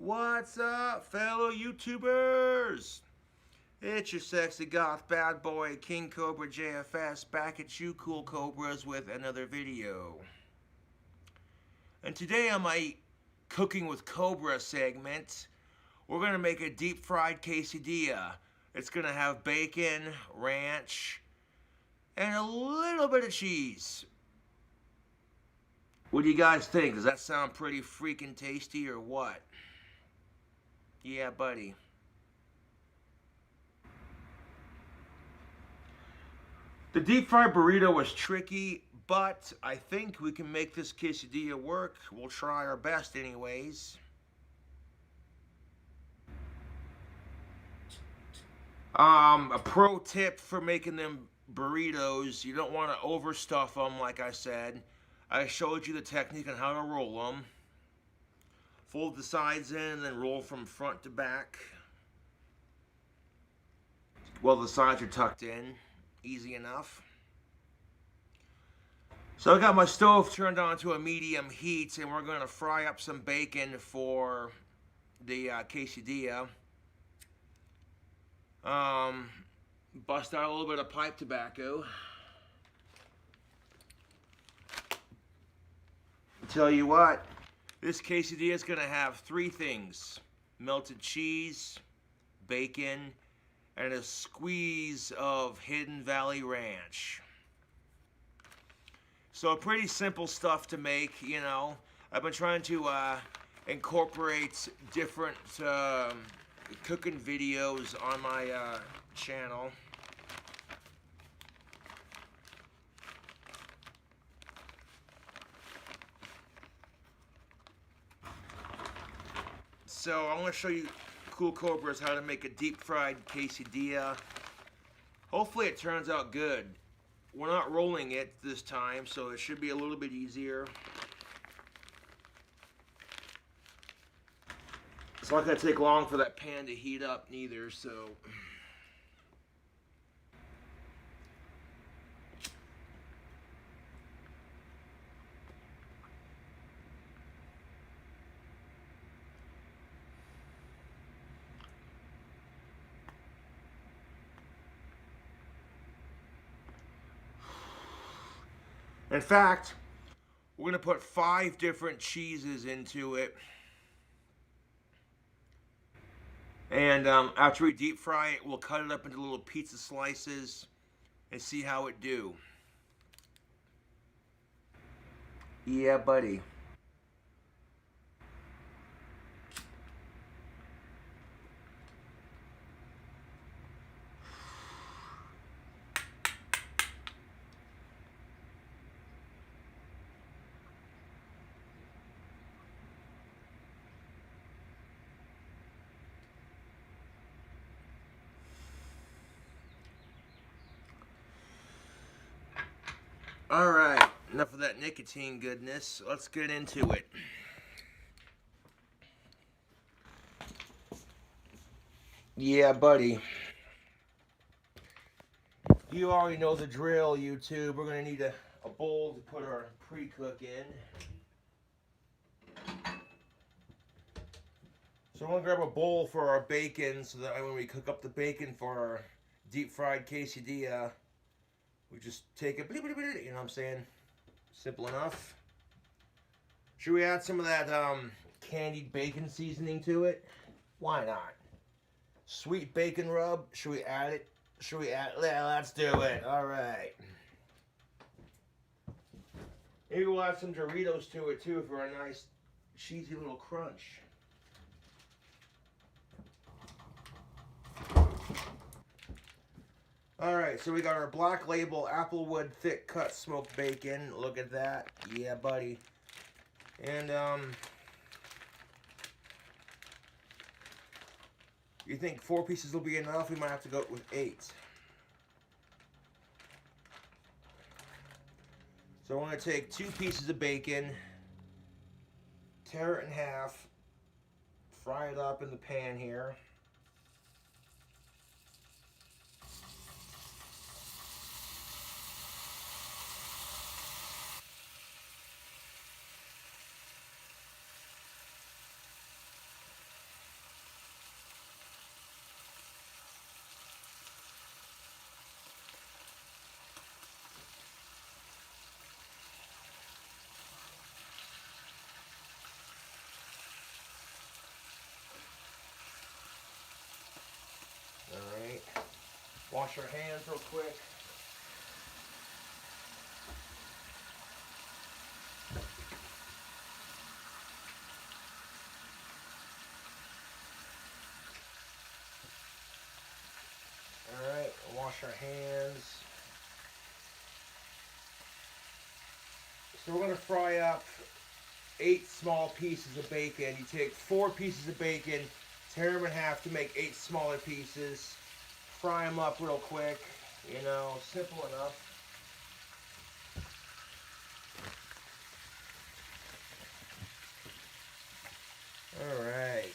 What's up, fellow YouTubers? It's your sexy goth bad boy, King Cobra JFS, back at you cool cobras with another video. And today on my Cooking with Cobra segment, we're going to make a deep fried quesadilla. It's going to have bacon, ranch, and a little bit of cheese. What do you guys think? Does that sound pretty freaking tasty or what? Yeah, buddy. The deep fried burrito was tricky, but I think we can make this quesadilla work. We'll try our best anyways. A pro tip for making them burritos, you don't want to overstuff them like I said. I showed you the technique on how to roll them. Fold the sides in and then roll from front to back. Well, the sides are tucked in. Easy enough. So I got my stove turned on to a medium heat and we're going to fry up some bacon for the quesadilla. Bust out a little bit of pipe tobacco. Tell you what, this quesadilla is going to have three things: melted cheese, bacon, and a squeeze of Hidden Valley Ranch. So pretty simple stuff to make, you know. I've been trying to incorporate different cooking videos on my channel. So I'm going to show you cool cobras how to make a deep fried quesadilla. Hopefully it turns out good. We're not rolling it this time, so it should be a little bit easier. It's not going to take long for that pan to heat up neither, so. In fact, we're going to put 5 different cheeses into it. And after we deep fry it, we'll cut it up into little pizza slices and see how it do. Yeah, buddy. Alright, enough of that nicotine goodness. Let's get into it. Yeah, buddy. You already know the drill, YouTube. We're going to need a bowl to put our pre-cook in. So I'm going to grab a bowl for our bacon so that when we cook up the bacon for our deep fried quesadilla, we just take it, you know what I'm saying? Simple enough. Should we add some of that candied bacon seasoning to it? Why not? Sweet bacon rub, should we add it? Yeah, let's do it. Alright. Maybe we'll add some Doritos to it too for a nice cheesy little crunch. Alright, so we got our Black Label Applewood thick cut smoked bacon. Look at that. Yeah, buddy. And you think 4 pieces will be enough? We might have to go with 8. So I'm going to take 2 pieces of bacon, tear it in half, fry it up in the pan here. Wash our hands real quick. Alright, wash our hands. So we're going to fry up 8 small pieces of bacon. You take 4 pieces of bacon, tear them in half to make 8 smaller pieces. Fry them up real quick. You know, simple enough. Alright.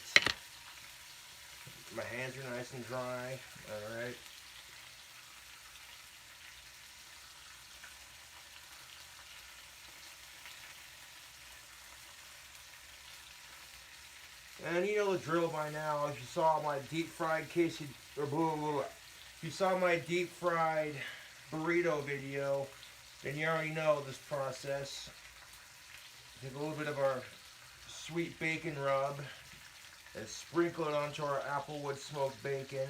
My hands are nice and dry. Alright. And you know the drill by now. If you saw my deep fried quesadilla, if you saw my deep fried burrito video, then you already know this process. Take a little bit of our sweet bacon rub and sprinkle it onto our applewood smoked bacon.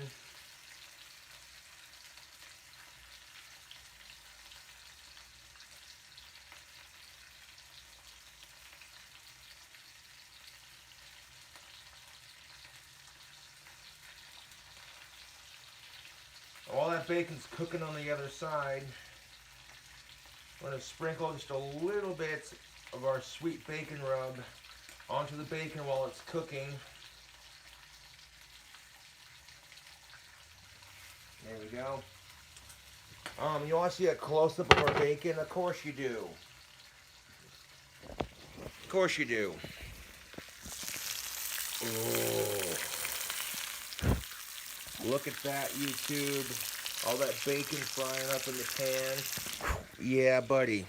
While that bacon's cooking on the other side, I'm going to sprinkle just a little bit of our sweet bacon rub onto the bacon while it's cooking. There we go. You want to see a close-up of our bacon? Of course you do. Of course you do. Oh. Look at that, YouTube. All that bacon frying up in the pan. Yeah, buddy.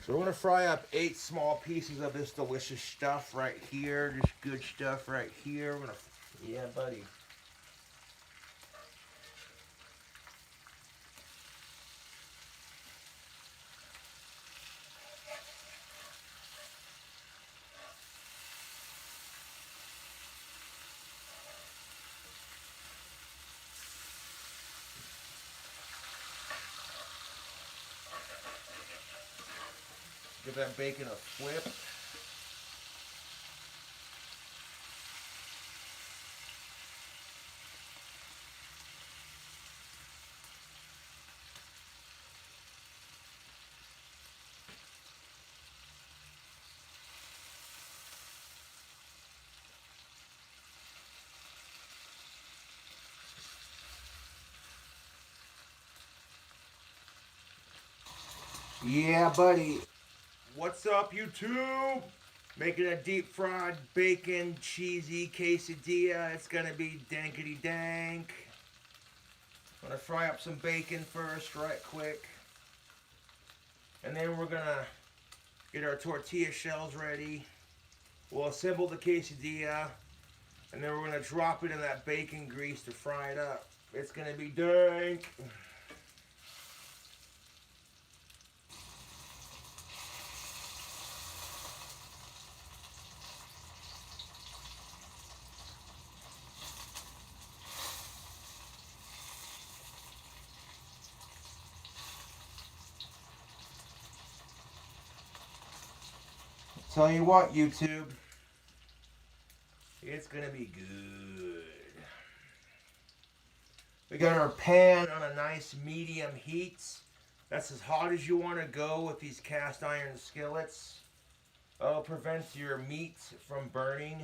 So we're going to fry up 8 small pieces of this delicious stuff right here. This good stuff right here. We're going to, yeah, buddy. Give that bacon a flip. Yeah, buddy. What's up, YouTube? Making a deep fried bacon cheesy quesadilla. It's gonna be dankety dank. I'm gonna fry up some bacon first, right quick. And then we're gonna get our tortilla shells ready. We'll assemble the quesadilla. And then we're gonna drop it in that bacon grease to fry it up. It's gonna be dank. Tell you what, YouTube, it's gonna be good. We got our pan on a nice medium heat. That's as hot as you want to go with these cast iron skillets. That'll prevent your meat from burning.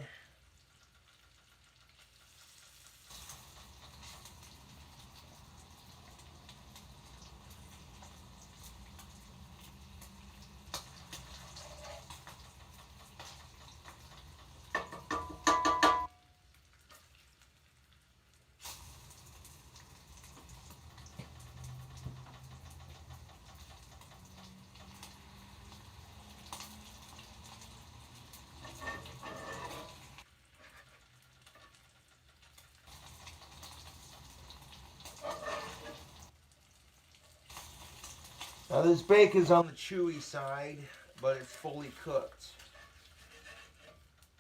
Now this bacon's on the chewy side, but it's fully cooked,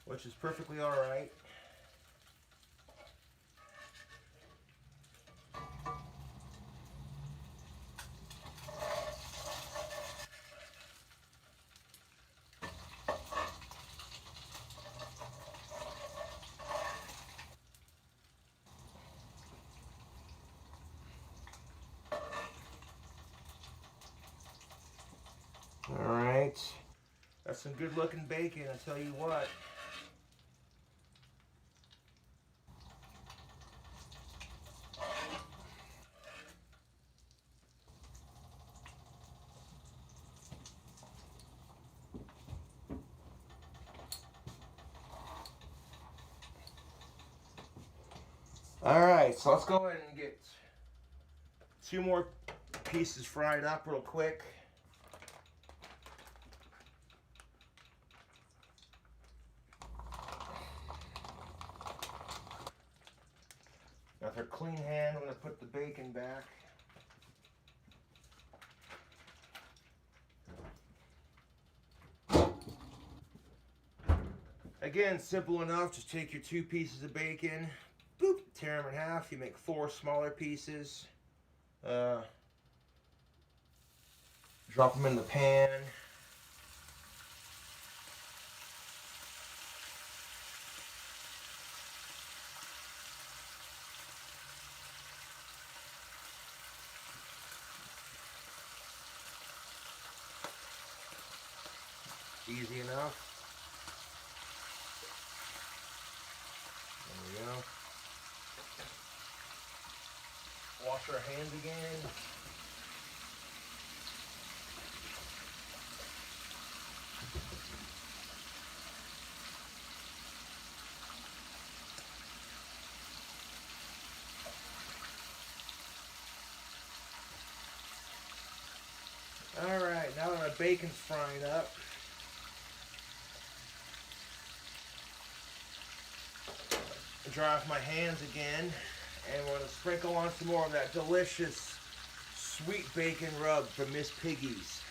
which is perfectly alright. some good looking bacon, I tell you what. Alright, so let's go ahead and get 2 more pieces fried up real quick. Now with our clean hand, I'm going to put the bacon back. Again, simple enough. Just take your 2 pieces of bacon, boop, tear them in half. You make 4 smaller pieces. Drop them in the pan. Easy enough. There we go. Wash our hands again. Alright, now that our bacon's frying up, dry off my hands again, and we're going to sprinkle on some more of that delicious sweet bacon rub from Miss Piggy's.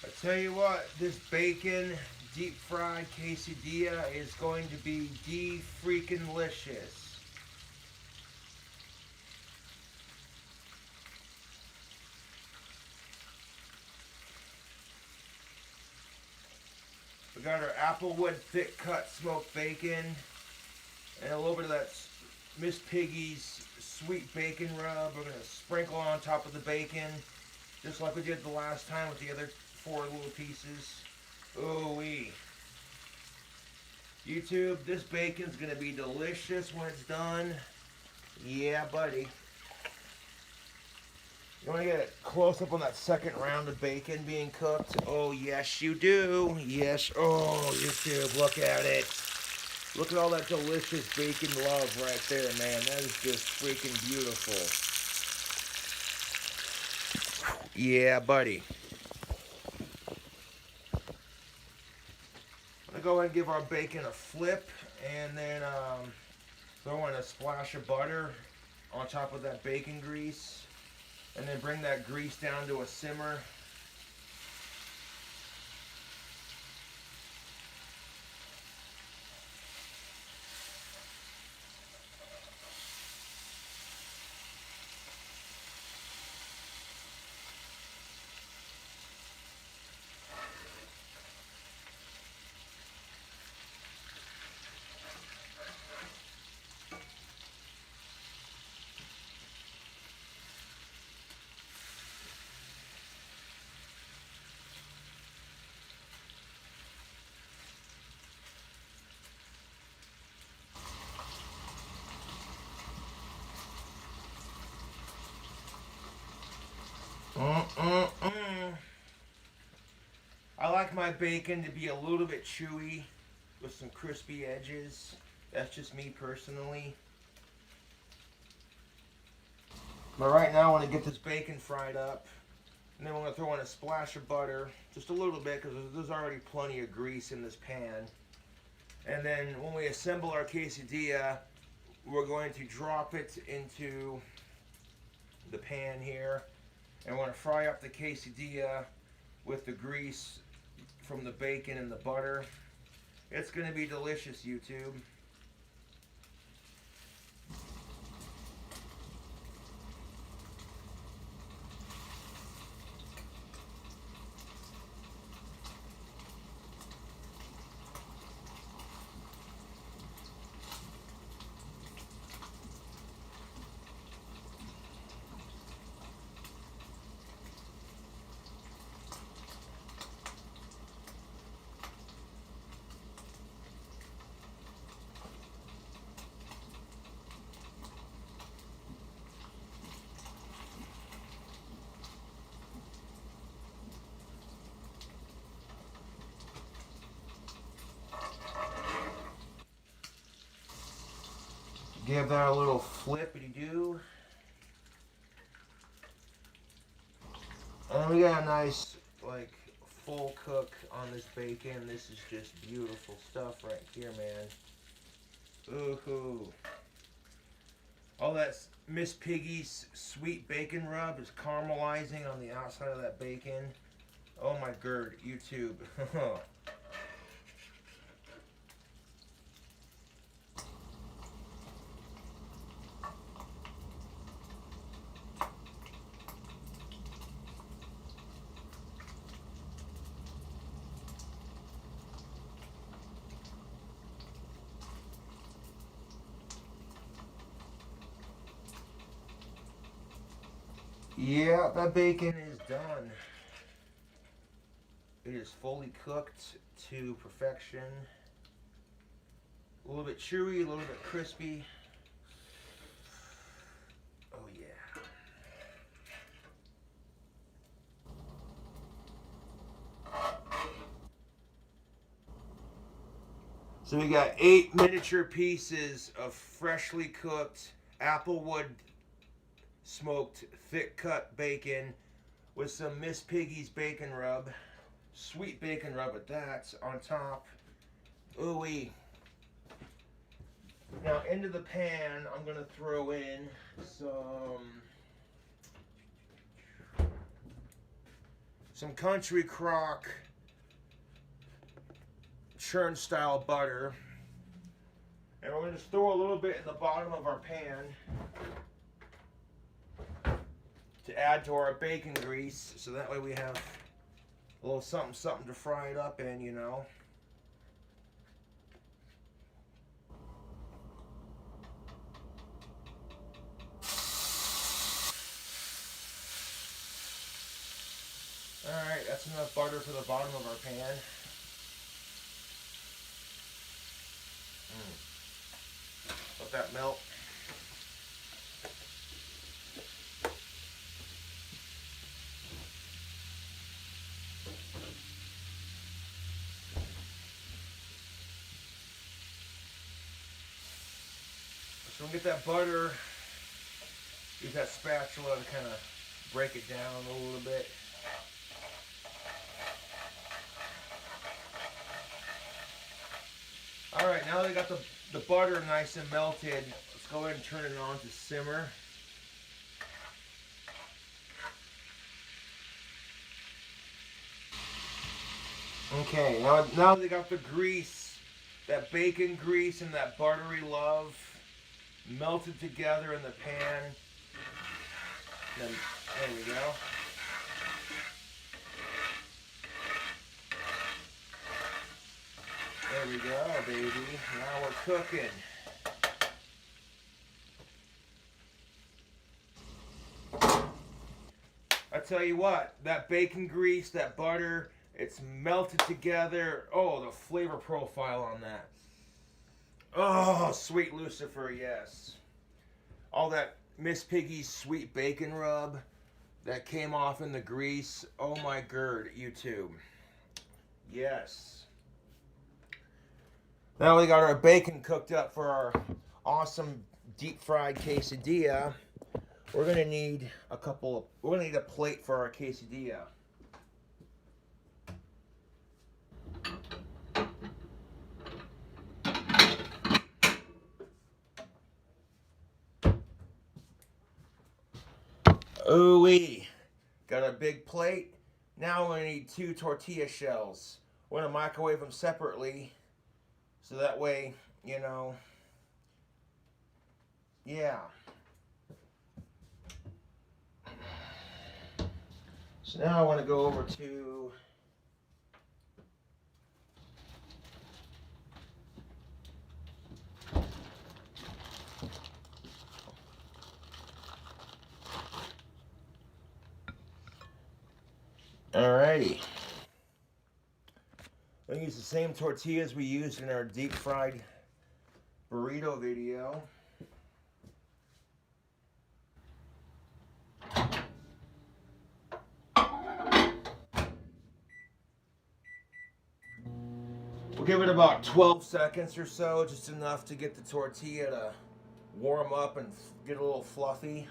I tell you what, this bacon deep fried quesadilla is going to be de-freaking-licious. We got our applewood thick cut smoked bacon and a little bit of that Miss Piggy's sweet bacon rub. We're going to sprinkle on top of the bacon just like we did the last time with the other 4 little pieces. Ooh-wee. YouTube, this bacon's going to be delicious when it's done. Yeah, buddy. You want to get a close-up on that second round of bacon being cooked? Oh, yes, you do. Yes. Oh, YouTube, look at it. Look at all that delicious bacon love right there, man. That is just freaking beautiful. Yeah, buddy. I'm going to go ahead and give our bacon a flip, and then throw in a splash of butter on top of that bacon grease, and then bring that grease down to a simmer. I like my bacon to be a little bit chewy with some crispy edges. That's just me personally. But right now I want to get this bacon fried up. And then we're going to throw in a splash of butter. Just a little bit because there's already plenty of grease in this pan. And then when we assemble our quesadilla, we're going to drop it into the pan here. And we're going to fry up the quesadilla with the grease from the bacon and the butter. It's going to be delicious, YouTube. Give that a little flippity-do. And we got a nice, like, full cook on this bacon. This is just beautiful stuff right here, man. Ooh-hoo. All that Miss Piggy's sweet bacon rub is caramelizing on the outside of that bacon. Oh my god, YouTube. Yeah, that bacon is done. It is fully cooked to perfection. A little bit chewy, a little bit crispy. Oh yeah. So we got 8 miniature pieces of freshly cooked applewood smoked thick cut bacon with some Miss Piggy's bacon rub, sweet bacon rub at that, on top. Ooh-wee. Now into the pan, I'm gonna throw in some country crock churn style butter, and we're gonna just throw a little bit in the bottom of our pan to add to our bacon grease, so that way we have a little something to fry it up in, you know. Alright, that's enough butter for the bottom of our pan. Let that melt. So we'll get that butter, use that spatula to kind of break it down a little bit. Alright, now that we got the butter nice and melted, let's go ahead and turn it on to simmer. Okay, now they got the grease, that bacon grease and that buttery love melted together in the pan. Then, there we go. There we go, baby. Now we're cooking. I tell you what, that bacon grease, that butter, it's melted together. Oh, the flavor profile on that. Oh, sweet Lucifer, yes. All that Miss Piggy's sweet bacon rub that came off in the grease. Oh my god, YouTube. Yes. Now we got our bacon cooked up for our awesome deep fried quesadilla. We're gonna need a plate for our quesadilla. Ooh-wee. Got a big plate. Now we need 2 tortilla shells. We're going to microwave them separately. So that way, you know, yeah. So now I want to go over to alrighty. I'll use the same tortillas we used in our deep fried burrito video. We'll give it about 12 seconds or so, just enough to get the tortilla to warm up and get a little fluffy.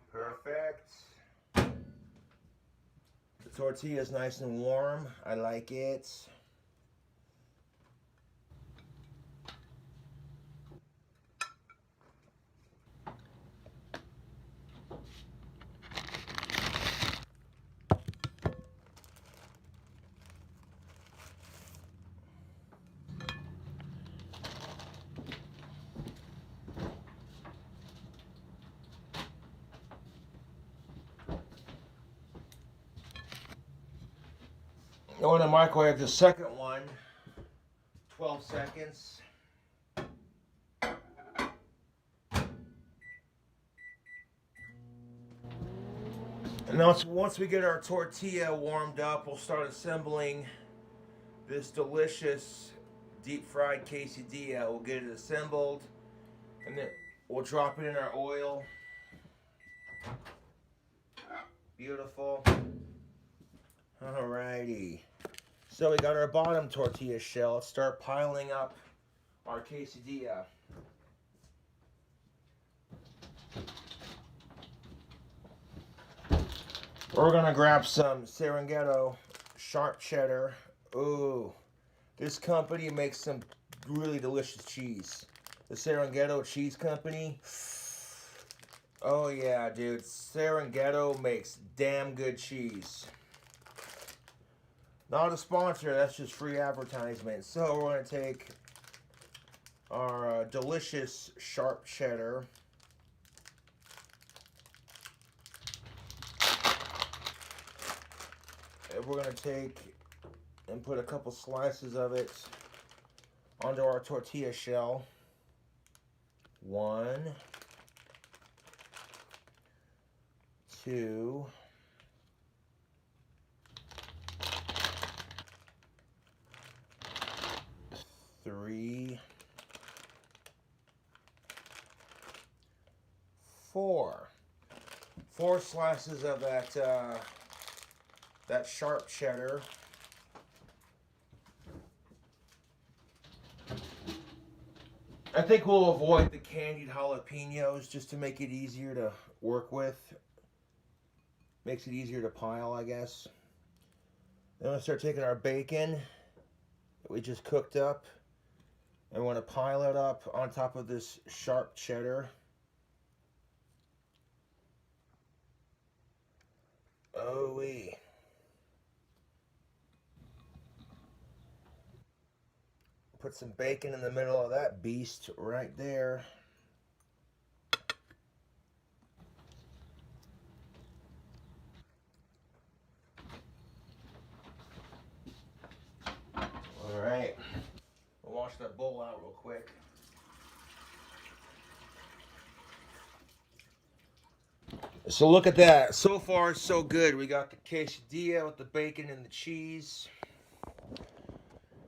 Perfect. The tortilla is nice and warm. I like it. I want to microwave the second one, 12 seconds. And now once we get our tortilla warmed up, we'll start assembling this delicious deep fried quesadilla. We'll get it assembled and then we'll drop it in our oil. Beautiful. Alrighty. So we got our bottom tortilla shell. Let's start piling up our quesadilla. We're gonna grab some Serengeti sharp cheddar. Ooh, this company makes some really delicious cheese. The Serengeti Cheese Company. Oh yeah, dude. Serengeti makes damn good cheese. Not a sponsor, that's just free advertisement. So we're going to take our delicious sharp cheddar. And we're going to take and put a couple slices of it onto our tortilla shell. 1, 2, 3, 4. 4 slices of that sharp cheddar. I think we'll avoid the candied jalapenos just to make it easier to work with. Makes it easier to pile, I guess. Then we'll start taking our bacon that we just cooked up. And we want to pile it up on top of this sharp cheddar. Oh-wee. Put some bacon in the middle of that beast right there. All right. We'll wash that bowl out real quick. So look at that. So far, so good. We got the quesadilla with the bacon and the cheese.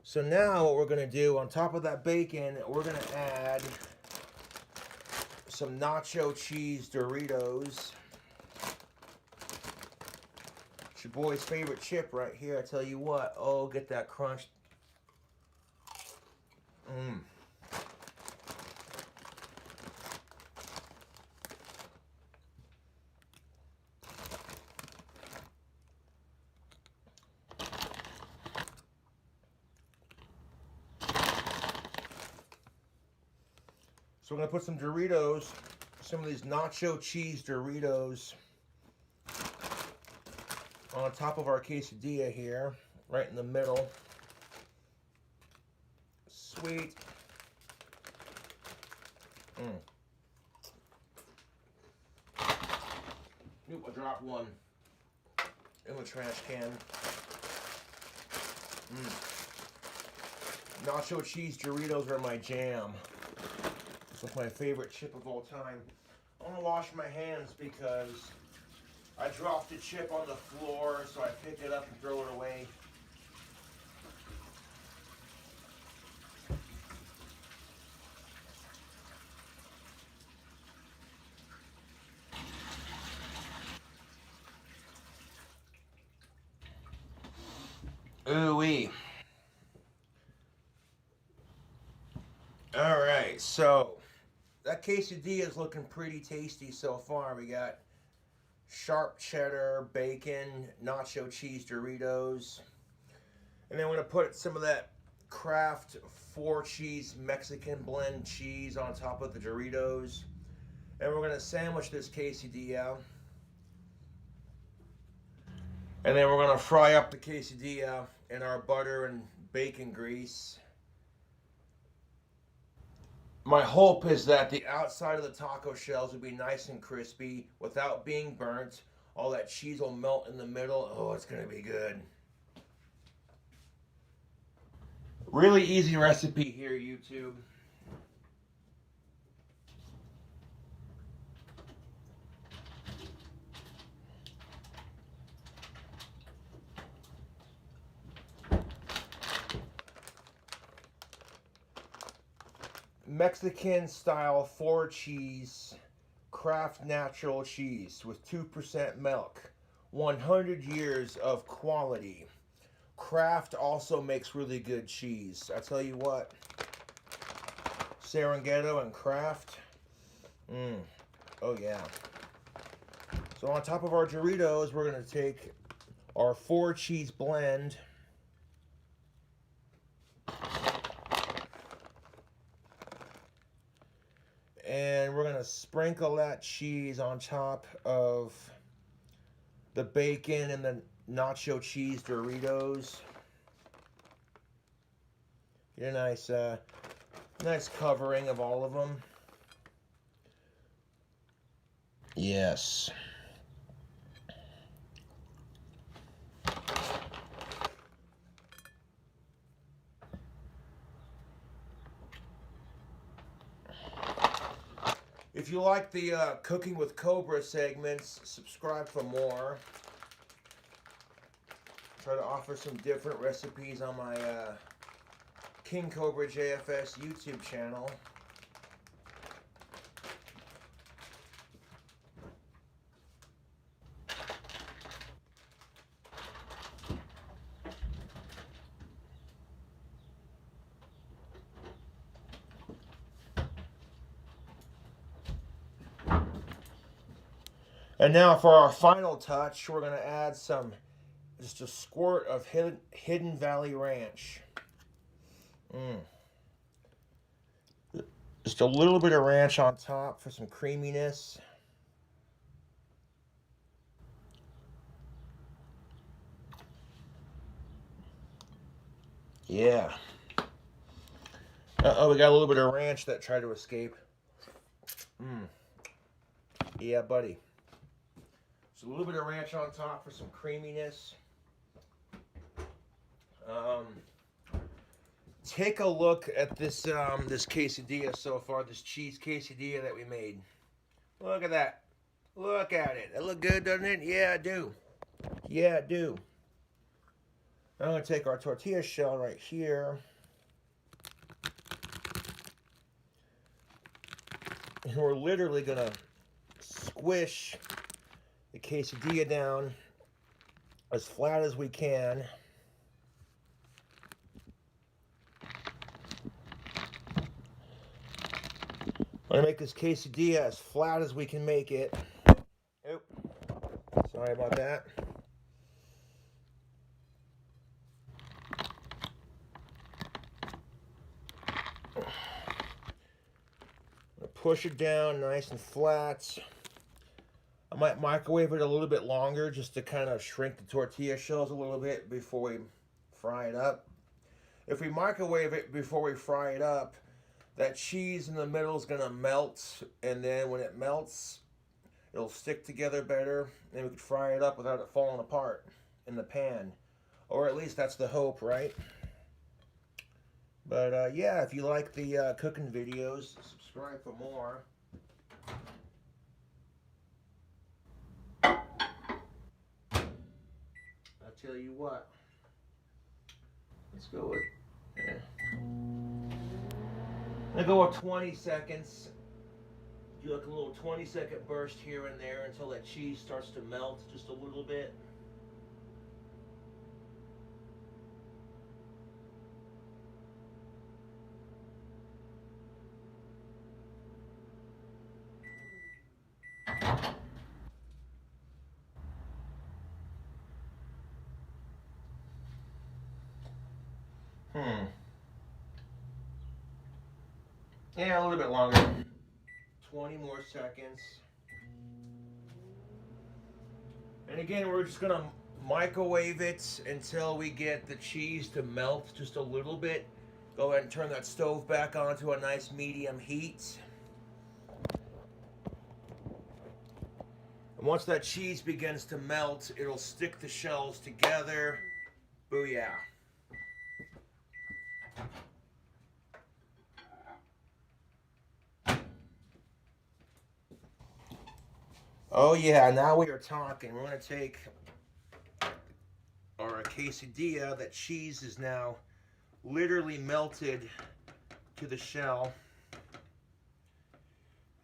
So now what we're going to do, on top of that bacon, we're going to add some nacho cheese Doritos. It's your boy's favorite chip right here. I tell you what. Oh, get that crunch. Mmm. So I'm going to put some Doritos, some of these nacho cheese Doritos on top of our quesadilla here, right in the middle. Sweet. Oop, I dropped one in the trash can. Nacho cheese Doritos are my jam. It's like my favorite chip of all time. I want to wash my hands because I dropped the chip on the floor, so I picked it up and throw it away. Ooh-wee. All right, so that quesadilla is looking pretty tasty so far. We got sharp cheddar, bacon, nacho cheese Doritos. And then we're going to put some of that Kraft 4-cheese Mexican blend cheese on top of the Doritos. And we're going to sandwich this quesadilla. And then we're going to fry up the quesadilla in our butter and bacon grease. My hope is that the outside of the taco shells will be nice and crispy without being burnt. All that cheese will melt in the middle. Oh, it's going to be good. Really easy recipe here, YouTube. Mexican style 4-cheese Kraft natural cheese with 2% milk. 100 years of quality. Kraft also makes really good cheese. I tell you what, Serengeti and Kraft. Oh yeah. So on top of our Doritos, we're going to take our 4-cheese blend. And we're going to sprinkle that cheese on top of the bacon and the nacho cheese Doritos. Get a nice covering of all of them. Yes. If you like the Cooking with Cobra segments, subscribe for more. Try to offer some different recipes on my King Cobra JFS YouTube channel. And now for our final touch, we're going to add just a squirt of Hidden Valley Ranch. Just a little bit of ranch on top for some creaminess. Yeah. Uh-oh, we got a little bit of ranch that tried to escape. Yeah, buddy. So a little bit of ranch on top for some creaminess. Take a look at this this quesadilla so far, this cheese quesadilla that we made. Look at that. Look at it. It look good, doesn't it? Yeah, I do. Yeah, I do. I'm going to take our tortilla shell right here. And we're literally going to squish the quesadilla down as flat as we can. I'm going to make this quesadilla as flat as we can make it. Oop. Sorry about that. push it down nice and flat. I might microwave it a little bit longer just to kind of shrink the tortilla shells a little bit before we fry it up. If we microwave it before we fry it up, that cheese in the middle is going to melt, and then when it melts, it'll stick together better, and we can fry it up without it falling apart in the pan. Or at least that's the hope, right? But yeah, if you like the cooking videos, subscribe for more. I'll tell you what. Let's go with... Yeah. I'm going to go with 20 seconds. Do like a little 20-second burst here and there until that cheese starts to melt just a little bit. Yeah, a little bit longer. 20 more seconds. And again, we're just gonna microwave it until we get the cheese to melt just a little bit. Go ahead and turn that stove back on to a nice medium heat. And once that cheese begins to melt, it'll stick the shells together. Booyah. Oh yeah, now we are talking. We're going to take our quesadilla. That cheese is now literally melted to the shell.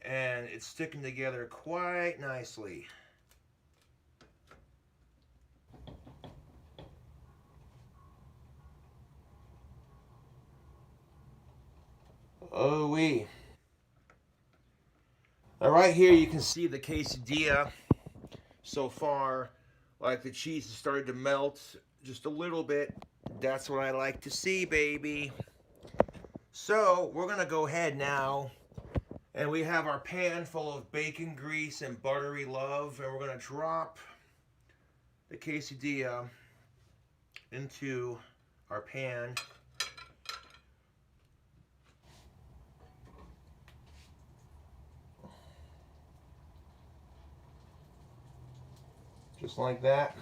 And it's sticking together quite nicely. Oh wee. Now right here you can see the quesadilla so far. Like the cheese has started to melt just a little bit. That's what I like to see, baby. So we're gonna go ahead now, and we have our pan full of bacon grease and buttery love, and we're gonna drop the quesadilla into our pan. Just like that.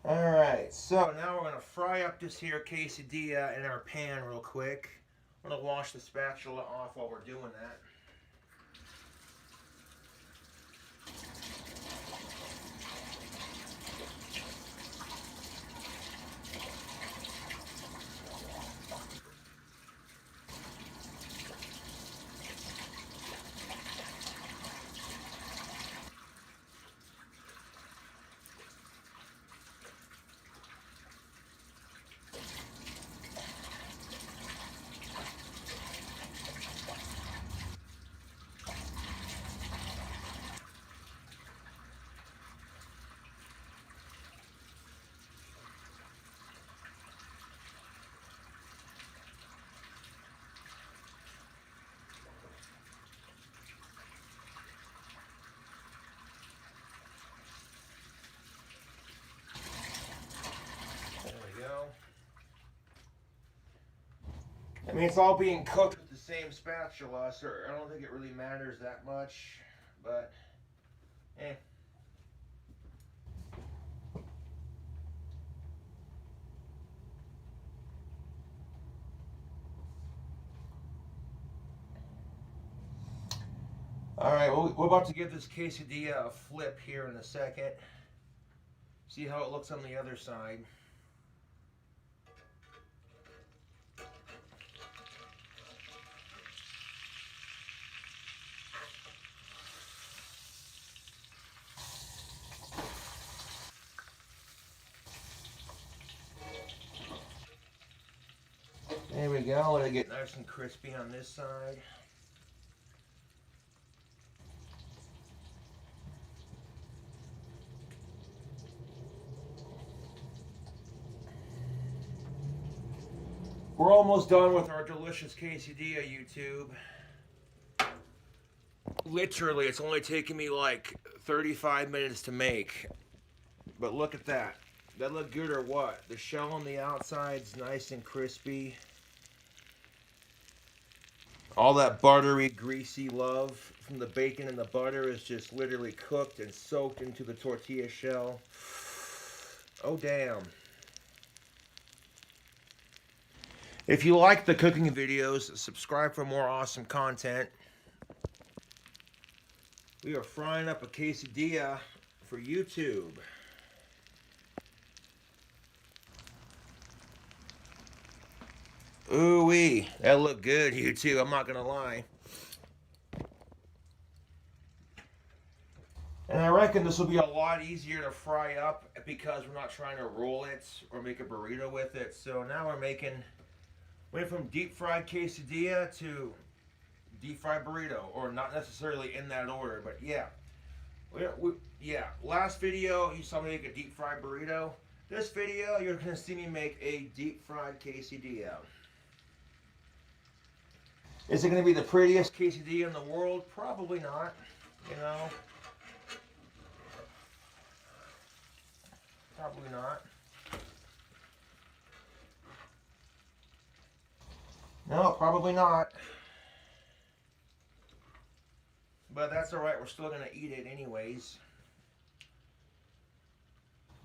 Alright, so now we're going to fry up this here quesadilla in our pan real quick. I'm going to wash the spatula off while we're doing that. I mean, it's all being cooked with the same spatula, so I don't think it really matters that much, but, eh. Alright, well, we're about to give this quesadilla a flip here in a second. See how it looks on the other side. There we go, let it get nice and crispy on this side. We're almost done with our delicious quesadilla, YouTube. Literally, it's only taken me like 35 minutes to make. But look at that. That look good or what? The shell on the outside's nice and crispy. All that buttery, greasy love from the bacon and the butter is just literally cooked and soaked into the tortilla shell. Oh, damn. If you like the cooking videos, subscribe for more awesome content. We are frying up a quesadilla for YouTube. Ooh-wee, that looked good, YouTube, I'm not gonna lie. And I reckon this will be a lot easier to fry up because we're not trying to roll it or make a burrito with it. So now went from deep fried quesadilla to deep fried burrito, or not necessarily in that order, but yeah. Yeah, last video you saw me make a deep fried burrito. This video you're gonna see me make a deep fried quesadilla. Is it gonna be the prettiest quesadilla in the world? Probably not, you know. Probably not. No, probably not. But that's alright, we're still gonna eat it anyways.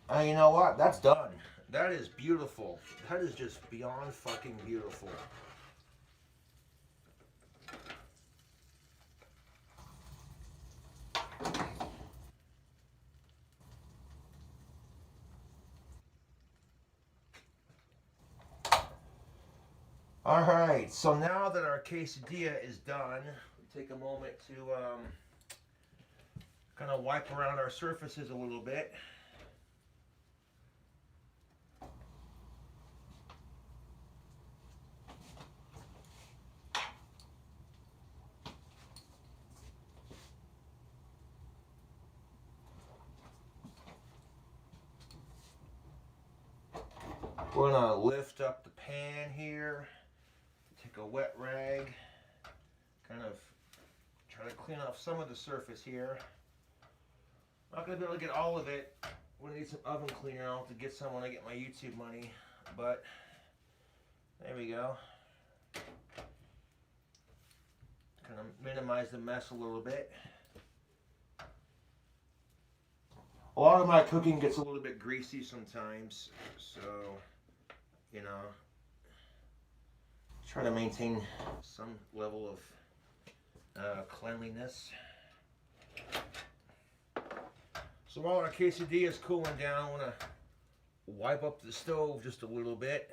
You know what? That's done. That is beautiful. That is just beyond fucking beautiful. Alright, so now that our quesadilla is done, take a moment to kind of wipe around our surfaces a little bit. We're going to lift up the pan here, take a wet rag, kind of try to clean off some of the surface here. Not going to be able to get all of it. We're going to need some oven cleaner. I'll have to get some when I get my YouTube money, but there we go. Kind of minimize the mess a little bit. A lot of my cooking gets a little bit greasy sometimes, so, you know, try to maintain some level of cleanliness. So while our quesadilla is cooling down, I want to wipe up the stove just a little bit.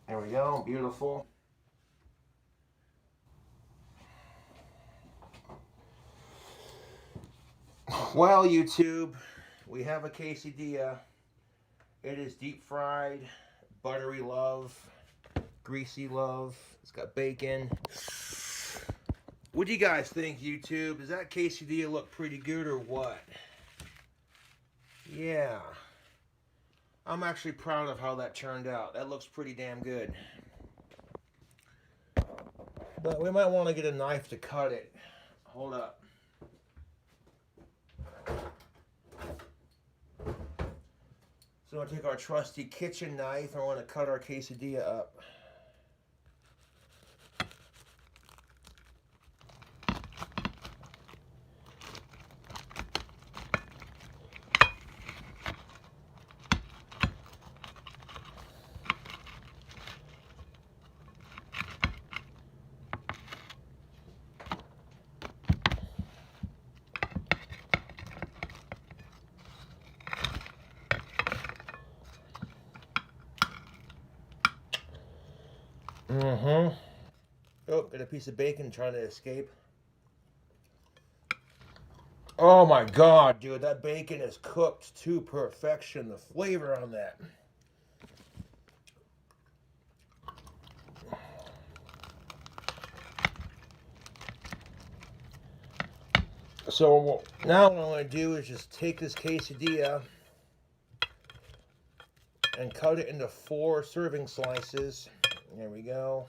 There we go, beautiful. Well, YouTube, we have a quesadilla. It is deep fried, buttery love, greasy love. It's got bacon. What do you guys think, YouTube? Does that quesadilla look pretty good or what? Yeah. I'm actually proud of how that turned out. That looks pretty damn good. But we might want to get a knife to cut it. Hold up. So we'll take our trusty kitchen knife and I want to cut our quesadilla up. Oh, got a piece of bacon trying to escape. Oh my god, dude, that bacon is cooked to perfection. The flavor on that. So now what I'm going to do is just take this quesadilla and cut it into 4 serving slices. There we go.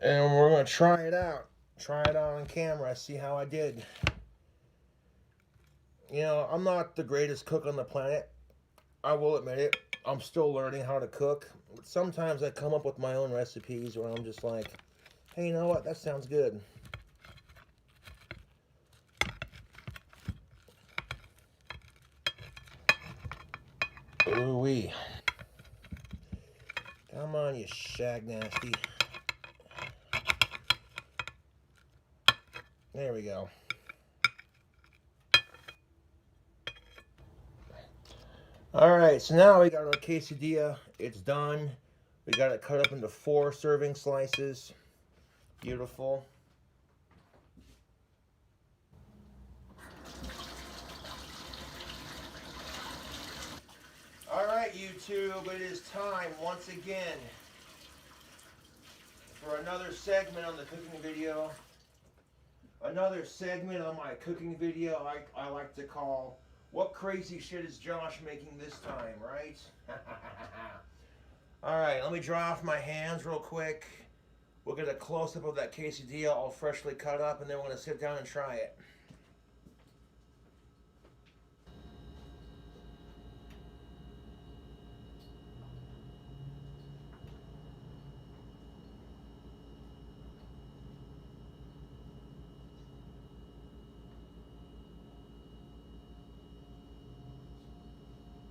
And we're going to try it out. Try it out on camera, see how I did. You know, I'm not the greatest cook on the planet. I will admit it. I'm still learning how to cook. But sometimes I come up with my own recipes where I'm just like, hey, you know what? That sounds good. Ooh-wee. Come on, you shag nasty. There we go. Alright, so now we got our quesadilla. It's done. We got it cut up into 4 serving slices. Beautiful. Alright, YouTube, it is time once again for another segment on the cooking video. Another segment on my cooking video I like to call, what crazy shit is Josh making this time, right? Alright, let me dry off my hands real quick. We'll get a close-up of that quesadilla all freshly cut up, and then we're going to sit down and try it.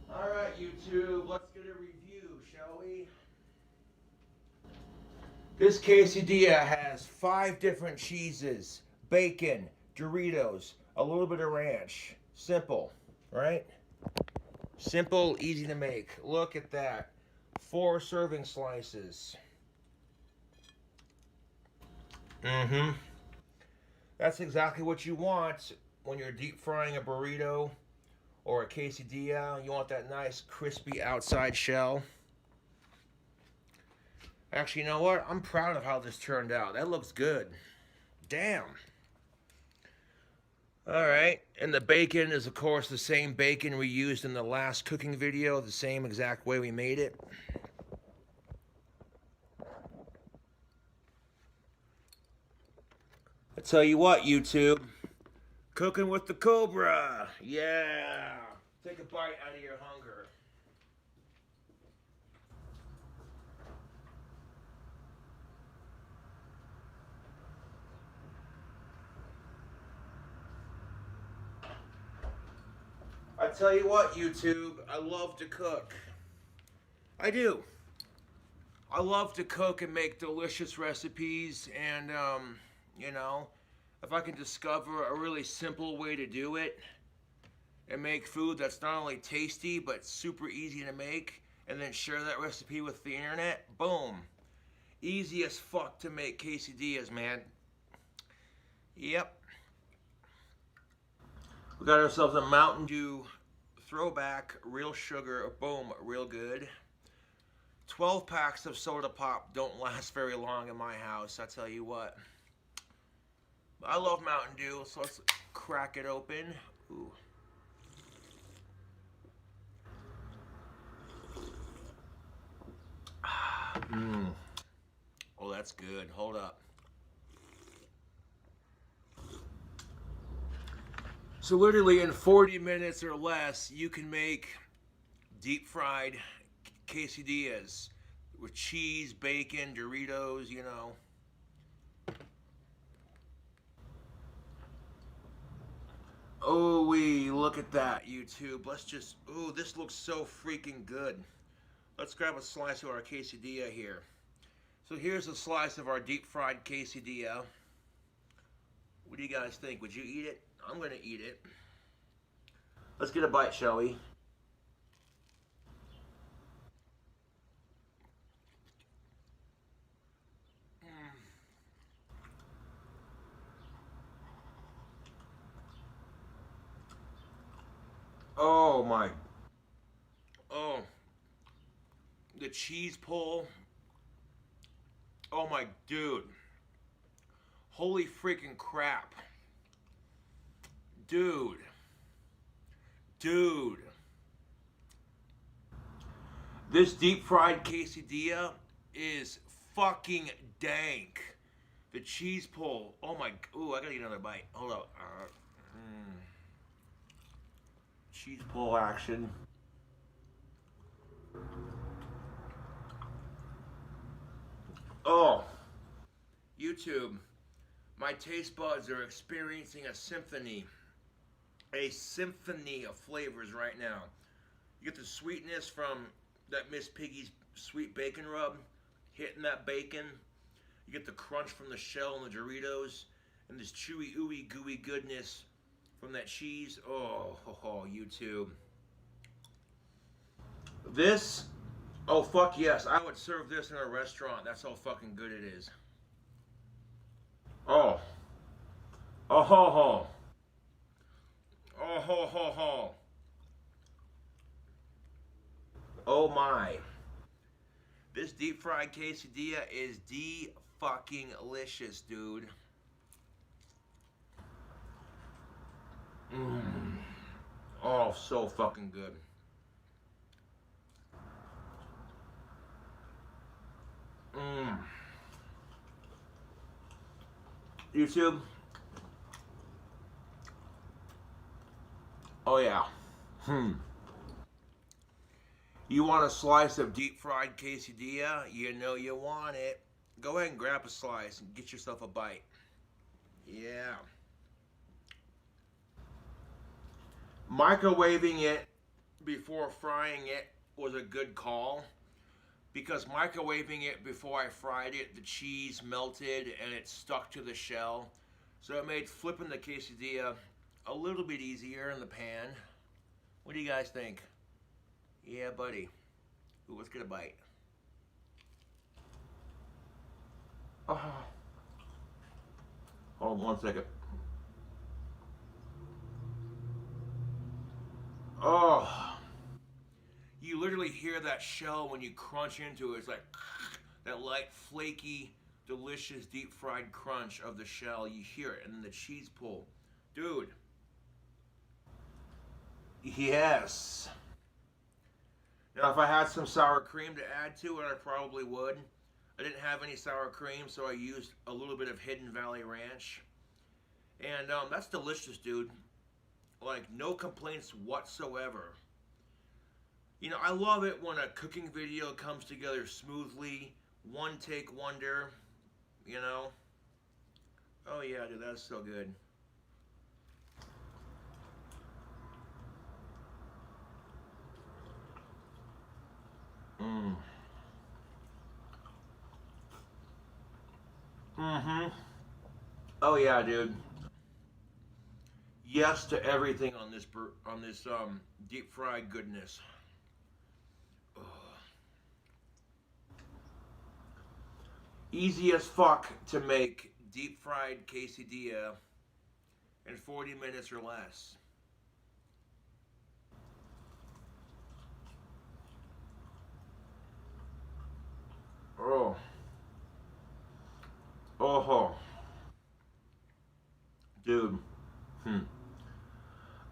Alright, YouTube, let's get a review, shall we? This quesadilla has 5 different cheeses, bacon, Doritos, a little bit of ranch. Simple, right? Simple, easy to make. Look at that. 4 serving slices. That's exactly what you want when you're deep frying a burrito or a quesadilla. You want that nice crispy outside shell. Actually, you know what? I'm proud of how this turned out. That looks good. Damn. Alright, and the bacon is, of course, the same bacon we used in the last cooking video, the same exact way we made it. I tell you what, YouTube, cooking with the Cobra. Yeah. Take a bite out of your hunger. I tell you what, YouTube, I love to cook. I do. I love to cook and make delicious recipes, and, you know, if I can discover a really simple way to do it and make food that's not only tasty but super easy to make, and then share that recipe with the internet, boom. Easy as fuck to make quesadillas, man. Yep. We got ourselves a Mountain Dew throwback, real sugar, boom, real good. 12 packs of soda pop don't last very long in my house, I tell you what. I love Mountain Dew, so let's crack it open. Ooh. Oh, that's good. Hold up. So literally in 40 minutes or less, you can make deep fried quesadillas with cheese, bacon, Doritos, you know. Oh, look at that, YouTube. Let's just, ooh, this looks so freaking good. Let's grab a slice of our quesadilla here. So here's a slice of our deep fried quesadilla. What do you guys think? Would you eat it? I'm gonna eat it. Let's get a bite, shall we? Oh my. Oh. The cheese pull. Oh my dude. Holy freaking crap. Dude. Dude. This deep fried quesadilla is fucking dank. The cheese pull. Oh my. Ooh, I gotta get another bite. Hold up. Cheese pull action. Oh. YouTube. My taste buds are experiencing a symphony. A symphony of flavors right now. You get the sweetness from that Miss Piggy's sweet bacon rub, hitting that bacon. You get the crunch from the shell and the Doritos, and this chewy, ooey, gooey goodness from that cheese. Oh, YouTube. This, oh fuck yes, I would serve this in a restaurant. That's how fucking good it is. Oh. Oh ho ho. Oh ho ho ho. Oh my. This deep fried quesadilla is fucking-licious, dude. Oh, so fucking good. YouTube. Oh yeah. You want a slice of deep fried quesadilla? You know you want it. Go ahead and grab a slice and get yourself a bite. Yeah. Microwaving it before frying it was a good call, because microwaving it before I fried it, the cheese melted and it stuck to the shell. So it made flipping the quesadilla a little bit easier in the pan. What do you guys think? Yeah, buddy. Ooh, let's get a bite. Oh. Hold on 1 second. Oh. You literally hear that shell when you crunch into it. It's like that light, flaky, delicious, deep fried crunch of the shell. You hear it, and then the cheese pull. Dude. Yes. Now, if I had some sour cream to add to it, I probably would. I didn't have any sour cream, so I used a little bit of Hidden Valley Ranch. And that's delicious, dude. Like, no complaints whatsoever. You know, I love it when a cooking video comes together smoothly. One take wonder, you know. Oh yeah, dude, that's so good. Oh yeah, dude. Yes to everything on this deep fried goodness. Ugh. Easy as fuck to make deep fried quesadilla in 40 minutes or less. Oh. Oh. Dude.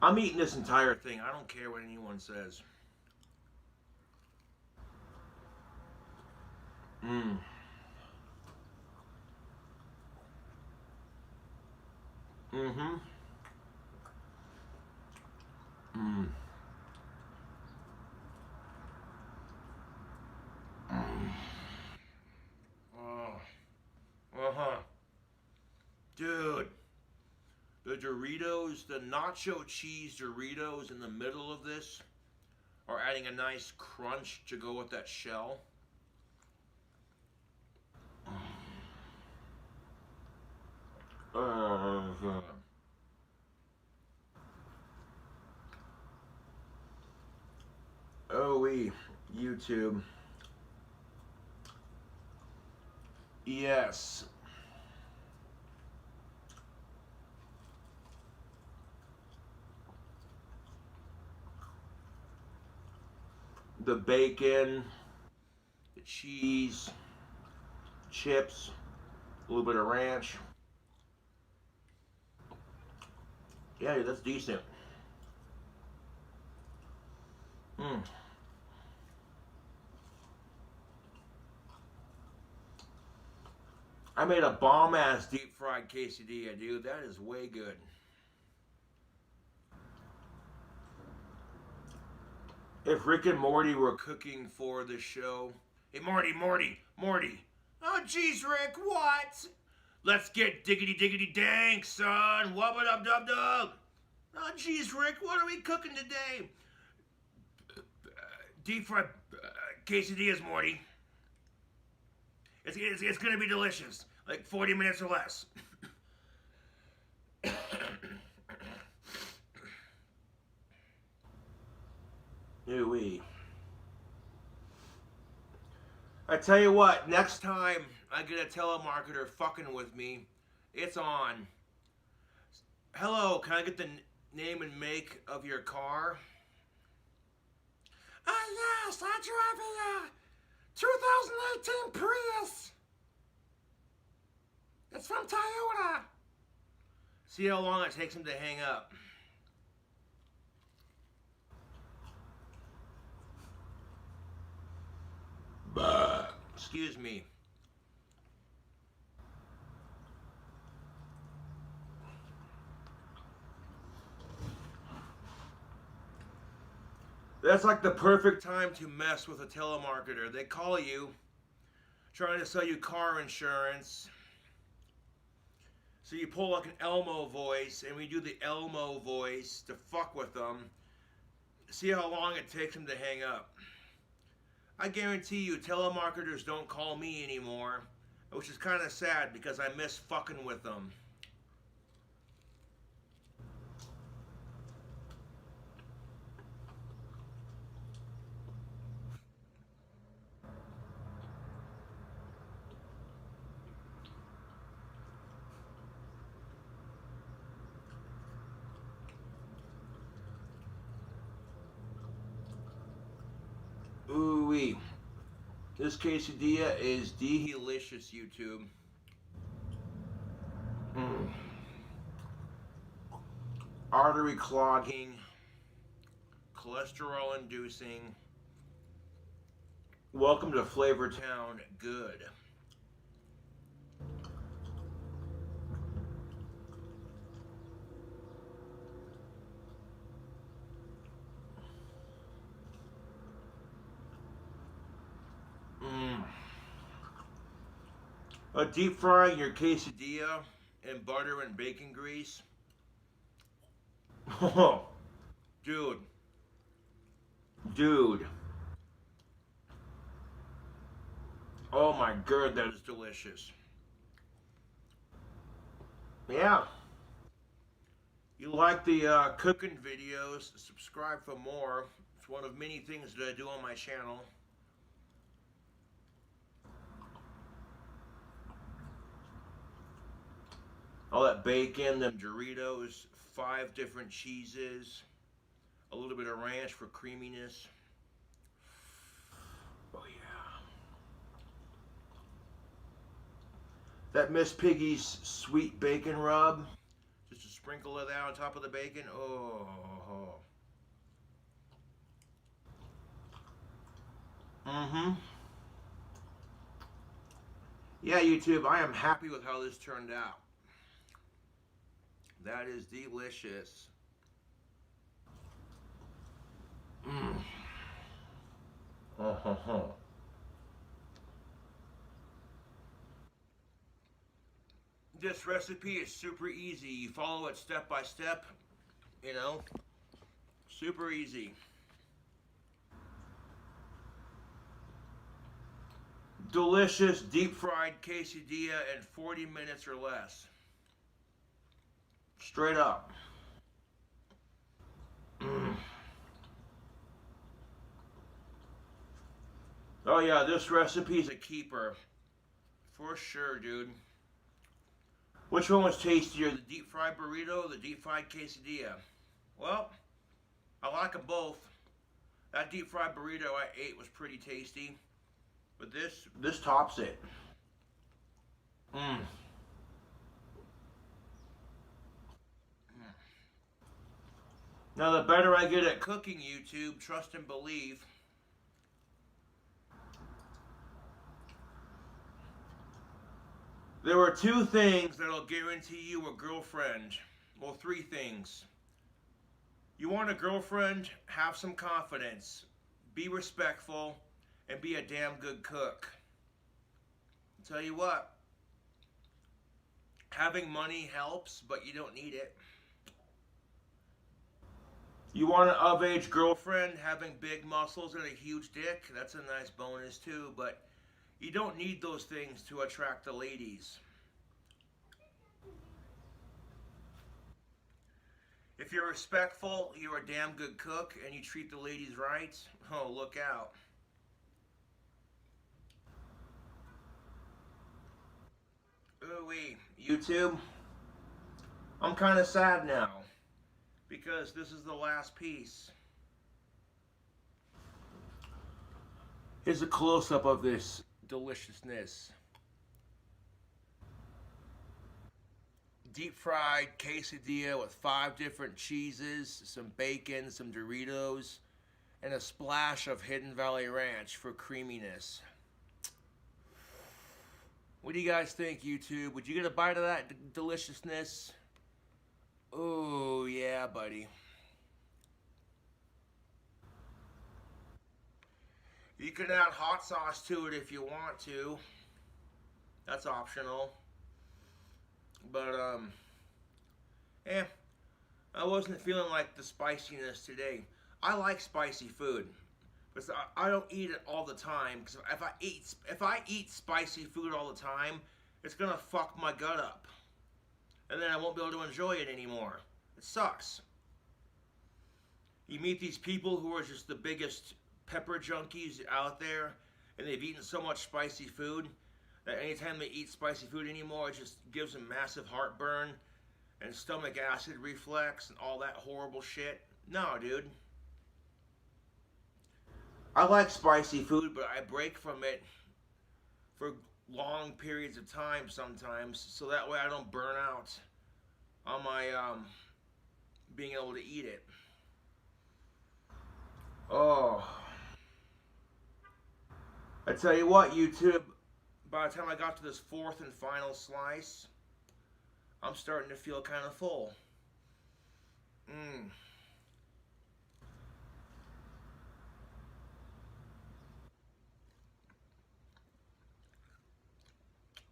I'm eating this entire thing. I don't care what anyone says. Mmm. Mm-hmm. Mmm. Oh. Uh-huh. Dude. The Doritos, the nacho cheese Doritos in the middle of this are adding a nice crunch to go with that shell. Oh, YouTube. Yes. The bacon, the cheese, chips, a little bit of ranch. Yeah, dude, that's decent. Mm. I made a bomb-ass deep-fried quesadilla, dude. That is way good. If Rick and Morty were cooking for the show, hey Morty. Oh jeez, Rick, what? Let's get diggity diggity dang, son. Wubba dub dub dub. Oh jeez, Rick, what are we cooking today? Deep fried quesadillas, Morty. It's gonna be delicious. Like 40 minutes or less. Ooh-wee. I tell you what, next time I get a telemarketer fucking with me, it's on. Hello, can I get the name and make of your car? Yes, I drive a 2018 Prius. It's from Toyota. See how long it takes him to hang up. Excuse me. That's like the perfect time to mess with a telemarketer. They call you, trying to sell you car insurance. So you pull like an Elmo voice, and we do the Elmo voice to fuck with them. See how long it takes them to hang up. I guarantee you telemarketers don't call me anymore, which is kind of sad because I miss fucking with them. Ooh-wee. This quesadilla is delicious, YouTube. Mm. Artery clogging, cholesterol inducing. Welcome to Flavor Town. Good. Deep frying your quesadilla in butter and bacon grease. Oh, dude. Dude. Oh my god, that is delicious. Yeah. You like the cooking videos, subscribe for more. It's one of many things that I do on my channel. All that bacon, them Doritos, 5 different cheeses, a little bit of ranch for creaminess. Oh yeah. That Miss Piggy's sweet bacon rub. Just a sprinkle of that on top of the bacon. Oh. Mm-hmm. Yeah, YouTube, I am happy with how this turned out. That is delicious. Mmm. This recipe is super easy. You follow it step by step, you know, super easy. Delicious deep fried quesadilla in 40 minutes or less. Straight up. Mm. Oh yeah, this recipe's a keeper. For sure, dude. Which one was tastier, the deep fried burrito or the deep fried quesadilla? Well, I like them both. That deep fried burrito I ate was pretty tasty. But this tops it. Mmm. Now, the better I get at cooking, YouTube, trust and believe, there are two things that'll guarantee you a girlfriend. Well, three things. You want a girlfriend? Have some confidence. Be respectful. And be a damn good cook. I'll tell you what. Having money helps, but you don't need it. You want an of-age girlfriend? Having big muscles and a huge dick? That's a nice bonus too, but you don't need those things to attract the ladies. If you're respectful, you're a damn good cook, and you treat the ladies right, oh, look out. Ooh-wee, YouTube, I'm kind of sad now, because this is the last piece. Here's a close-up of this deliciousness. Deep fried quesadilla with 5 different cheeses, some bacon, some Doritos, and a splash of Hidden Valley Ranch for creaminess. What do you guys think, YouTube? Would you get a bite of that deliciousness? Oh, yeah, buddy. You can add hot sauce to it if you want to. That's optional. But, I wasn't feeling like the spiciness today. I like spicy food, but I don't eat it all the time. Because if I eat spicy food all the time, it's gonna fuck my gut up, and then I won't be able to enjoy it anymore. It sucks. You meet these people who are just the biggest pepper junkies out there, and they've eaten so much spicy food that anytime they eat spicy food anymore, it just gives them massive heartburn and stomach acid reflux and all that horrible shit. No, dude. I like spicy food, but I break from it for long periods of time sometimes, so that way I don't burn out on my being able to eat it. Oh. I tell you what, YouTube, by the time I got to this 4th and final slice, I'm starting to feel kind of full.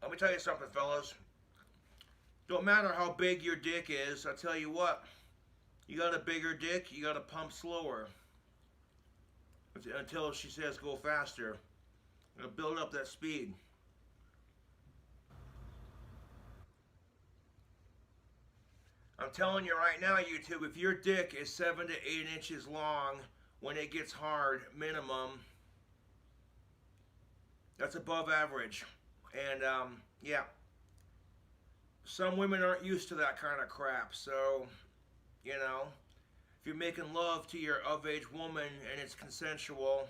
Let me tell you something, fellas. Don't matter how big your dick is, I tell you what, you got a bigger dick, you got to pump slower. Until she says go faster. Build up that speed. I'm telling you right now, YouTube, if your dick is 7 to 8 inches long when it gets hard, minimum, that's above average. And, yeah. Some women aren't used to that kind of crap, so, you know, if you're making love to your of-age woman and it's consensual,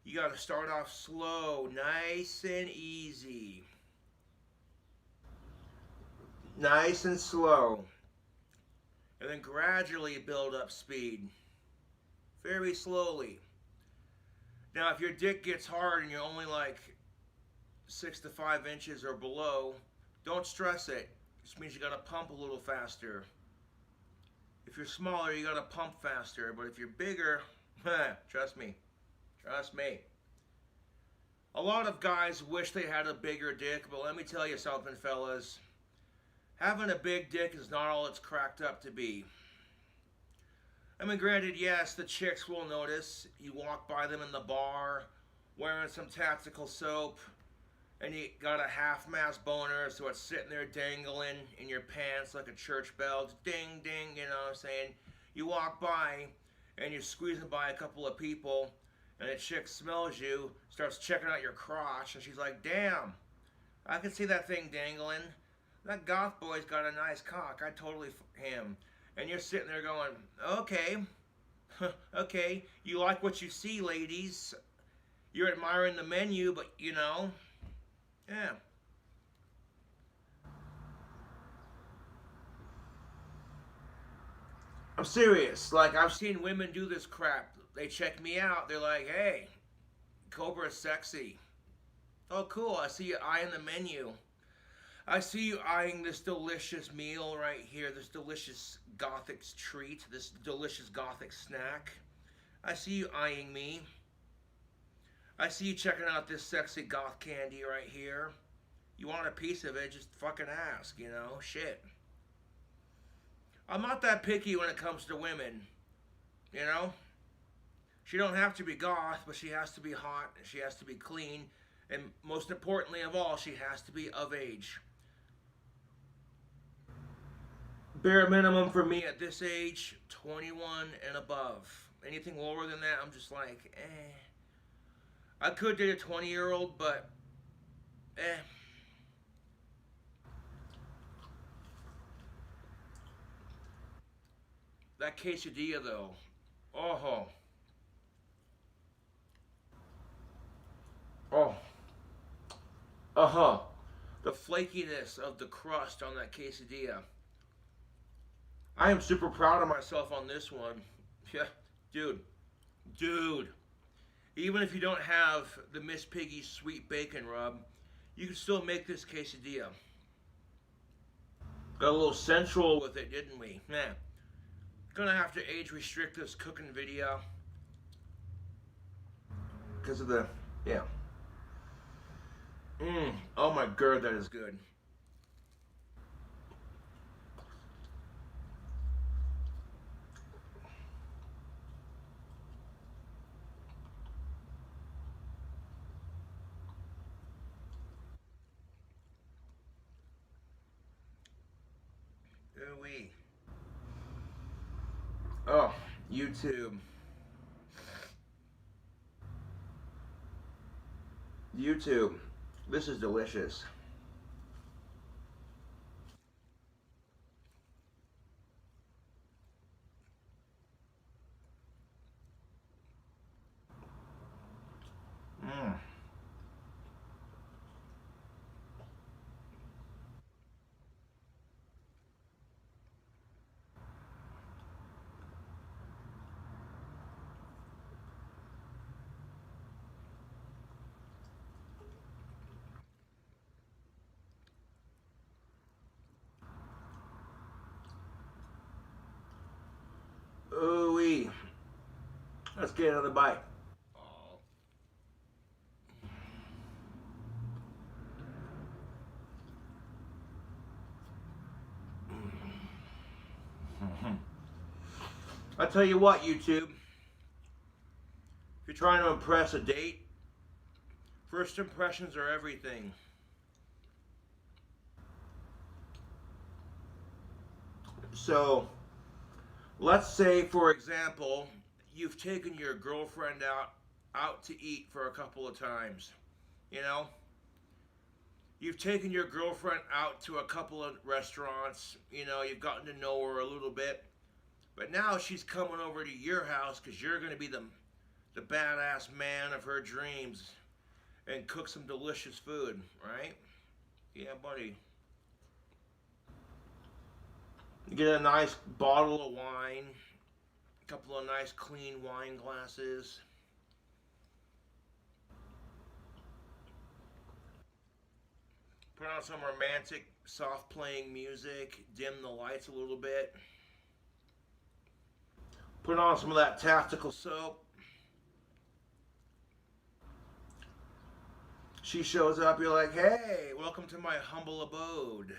you got to start off slow, nice and easy. Nice and slow. And then gradually build up speed. Very slowly. Now, if your dick gets hard and you're only like 6 to 5 inches or below, don't stress it. It just means you got to pump a little faster. If you're smaller, you got to pump faster. But if you're bigger, trust me. Trust me. A lot of guys wish they had a bigger dick, but let me tell you something, fellas. Having a big dick is not all it's cracked up to be. I mean, granted, yes, the chicks will notice. You walk by them in the bar, wearing some tactical soap, and you got a half-mast boner, so it's sitting there dangling in your pants like a church bell. Just ding, ding, you know what I'm saying? You walk by, and you're squeezing by a couple of people, and a chick smells you, starts checking out your crotch, and she's like, damn, I can see that thing dangling. That goth boy's got a nice cock. I totally him. And you're sitting there going, okay, okay, you like what you see, ladies. You're admiring the menu, but you know, yeah. I'm serious. Like, I've seen women do this crap. They check me out. They're like, hey, Cobra's sexy. Oh, cool. I see you eyeing the menu. I see you eyeing this delicious meal right here. This delicious gothic treat. This delicious gothic snack. I see you eyeing me. I see you checking out this sexy goth candy right here. You want a piece of it, just fucking ask, you know? Shit. I'm not that picky when it comes to women, you know? She don't have to be goth, but she has to be hot, and she has to be clean, and most importantly of all, she has to be of age. Bare minimum for me at this age, 21 and above. Anything lower than that, I'm just like, eh. I could date a 20-year-old, but, eh. That quesadilla, though. Oh. Oh. Uh-huh. The flakiness of the crust on that quesadilla. I am super proud of myself on this one. Yeah, dude. Dude. Even if you don't have the Miss Piggy's sweet bacon rub, you can still make this quesadilla. Got a little sensual with it, didn't we? Man. Gonna have to age restrict this cooking video. Because of the, yeah. Oh my god, that is good. Ooh-wee. Oh, YouTube. YouTube. This is delicious. Mmm. Ooh-wee. Let's get another bite. I tell you what, YouTube. If you're trying to impress a date, first impressions are everything. So, let's say, for example, you've taken your girlfriend out to eat for a couple of times. You know? You've taken your girlfriend out to a couple of restaurants. You know, you've gotten to know her a little bit. But now she's coming over to your house because you're going to be the badass man of her dreams and cook some delicious food, right? Yeah, buddy. You get a nice bottle of wine, a couple of nice clean wine glasses. Put on some romantic, soft playing music, dim the lights a little bit. Put on some of that tactical soap. She shows up, you're like, hey, welcome to my humble abode.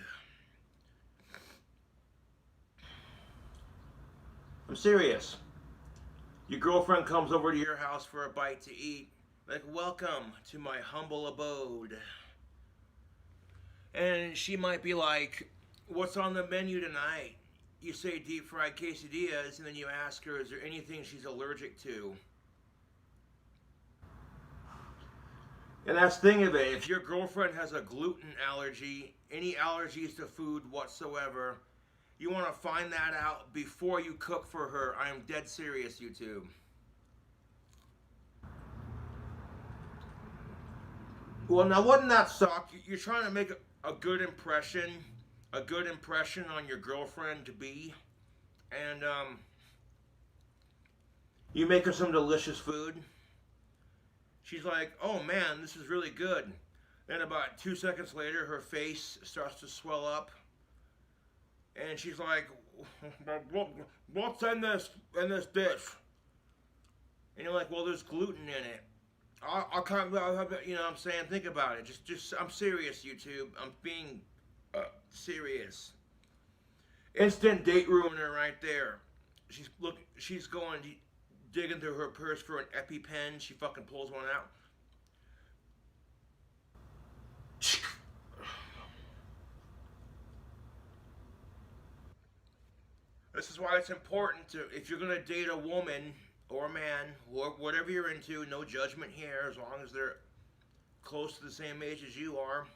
I'm serious. Your girlfriend comes over to your house for a bite to eat. Like, welcome to my humble abode. And she might be like, what's on the menu tonight? You say deep fried quesadillas, and then you ask her, is there anything she's allergic to? And that's the thing of it, if your girlfriend has a gluten allergy, any allergies to food whatsoever, you want to find that out before you cook for her. I am dead serious, YouTube. Well, now wouldn't that suck? You're trying to make a good impression on your girlfriend to be, and You make her some delicious food. She's like, oh man, this is really good. Then about 2 seconds later, her face starts to swell up. And she's like, what's in this dish? And you're like, well, there's gluten in it. I can't, you know what I'm saying? Think about it. I'm serious, YouTube. I'm being serious. Instant date ruiner right there. She's going digging through her purse for an EpiPen. She fucking pulls one out. This is why it's important to, if you're gonna date a woman or a man, or whatever you're into, no judgment here, as long as they're close to the same age as you are.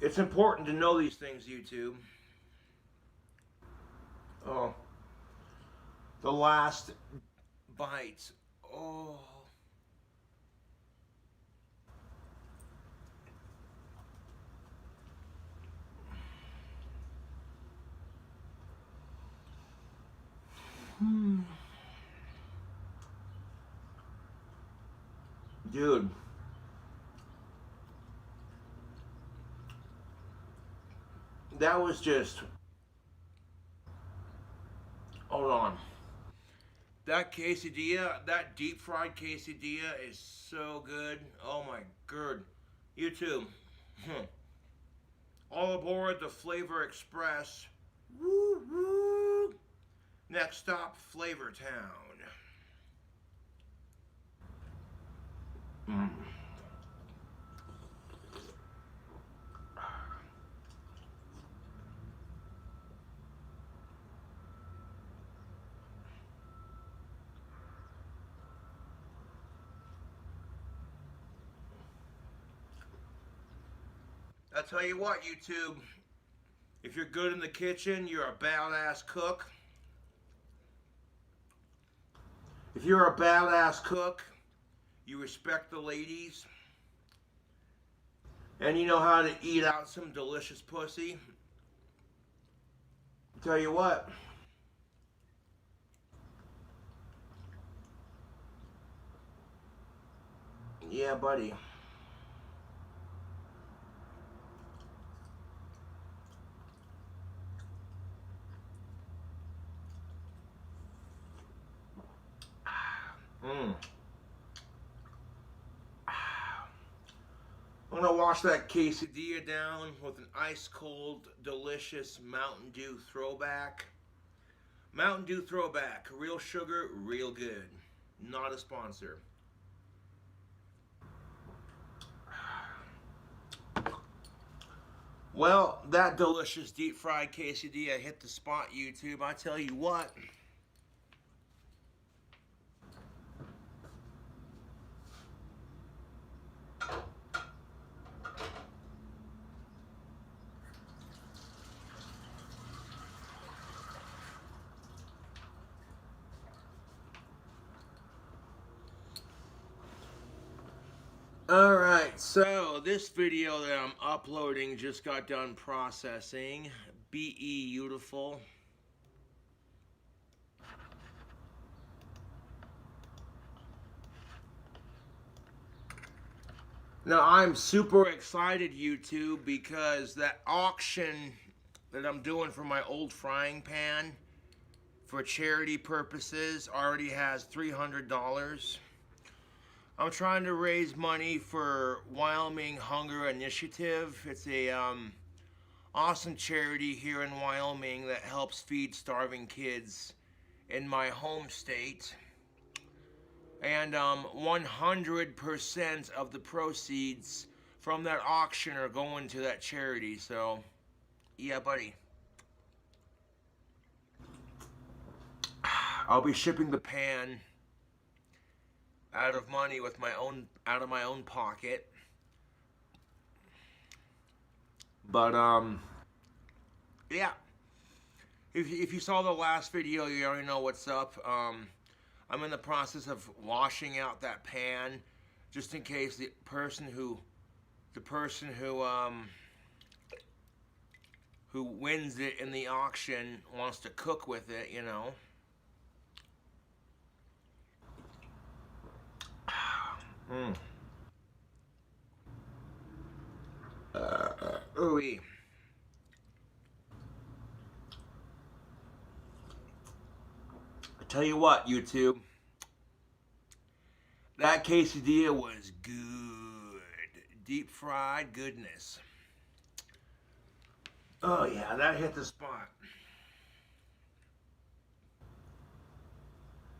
It's important to know these things, YouTube. Oh, the last bite. Oh. Dude. That was just... Hold on. That quesadilla, that deep fried quesadilla is so good. Oh my god. YouTube. All aboard the Flavor Express. Woo woo. Next stop, Flavor Town. I tell you what, YouTube, if you're good in the kitchen, you're a badass cook. If you're a badass cook, you respect the ladies, and you know how to eat out some delicious pussy. I tell you what. Yeah, buddy. I'm gonna wash that quesadilla down with an ice cold, delicious Mountain Dew throwback. Mountain Dew throwback, real sugar, real good. Not a sponsor. Well, that delicious deep fried quesadilla hit the spot, YouTube. I tell you what. Alright, so this video that I'm uploading just got done processing. Beautiful. Now I'm super excited, YouTube, because that auction that I'm doing for my old frying pan for charity purposes already has $300. I'm trying to raise money for Wyoming Hunger Initiative. It's a awesome charity here in Wyoming that helps feed starving kids in my home state. And 100% of the proceeds from that auction are going to that charity. So, yeah, buddy. I'll be shipping the pan out of money with my own, out of my own pocket. But yeah. If you saw the last video, you already know what's up. I'm in the process of washing out that pan, just in case the person who who wins it in the auction wants to cook with it, you know. Mm. Ooh-wee. I tell you what, YouTube, that quesadilla was good. Deep fried goodness. Oh yeah, that hit the spot.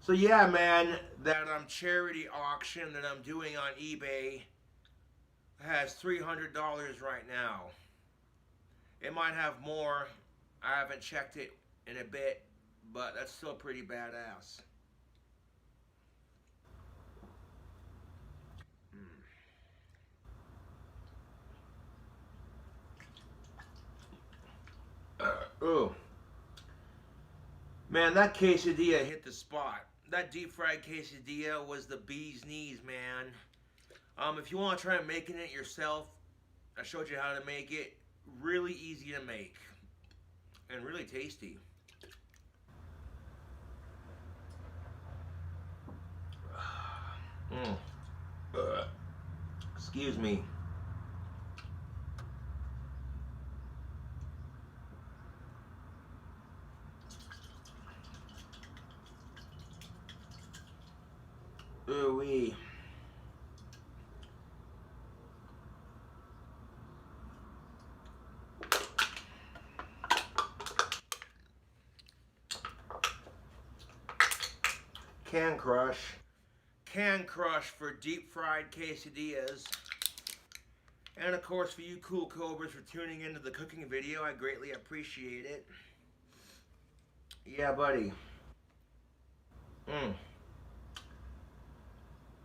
So yeah, man, that charity auction that I'm doing on eBay has $300 right now. It might have more. I haven't checked it in a bit, but that's still pretty badass. Oh, man, that quesadilla hit the spot. That deep fried quesadilla was the bee's knees, man. If you want to try making it yourself, I showed you how to make it. Really easy to make and really tasty. Mm. Excuse me. Ooh-wee. Can crush. Can crush for deep fried quesadillas. And of course, for you cool cobras for tuning into the cooking video, I greatly appreciate it. Yeah, buddy. Mm.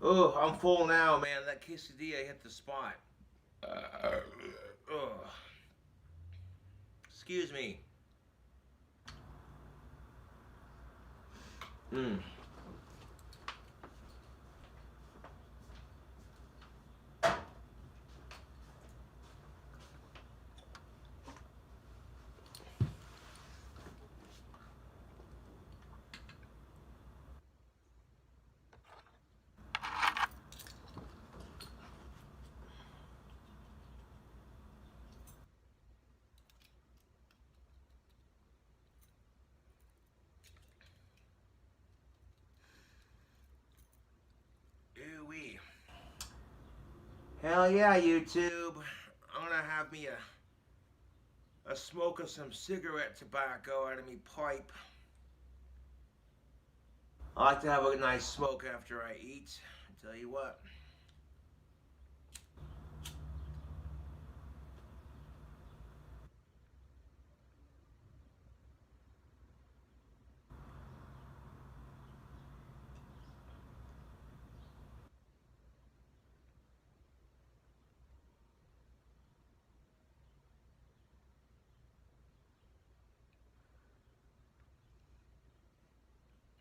Oh, I'm full now, man. That quesadilla hit the spot. Oh. Excuse me. Mm. Ooh-wee. Hell yeah, YouTube. I'm gonna have me a smoke of some cigarette tobacco out of me pipe. I like to have a nice smoke after I eat. I tell you what.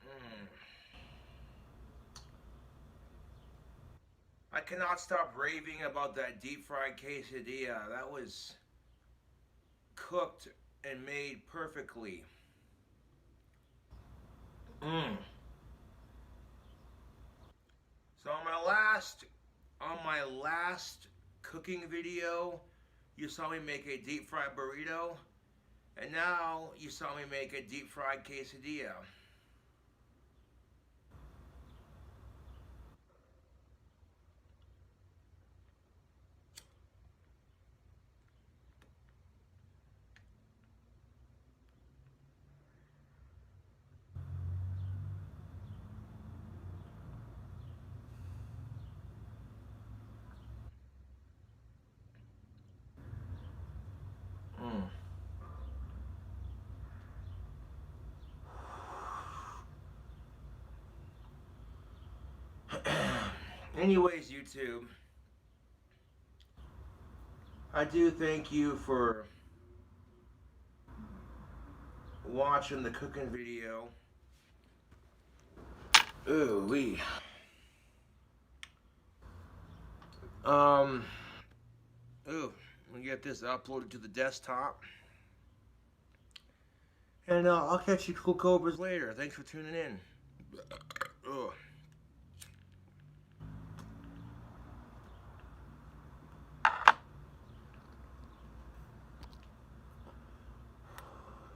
Mm. I cannot stop raving about that deep fried quesadilla. That was cooked and made perfectly. Mm. So on my last cooking video, you saw me make a deep fried burrito, and now you saw me make a deep fried quesadilla. Mm. Anyways, YouTube, I do thank you for watching the cooking video. Ooh wee. Um. Ooh. Let me get this uploaded to the desktop. And I'll catch you cool cobras later. Thanks for tuning in. Ugh.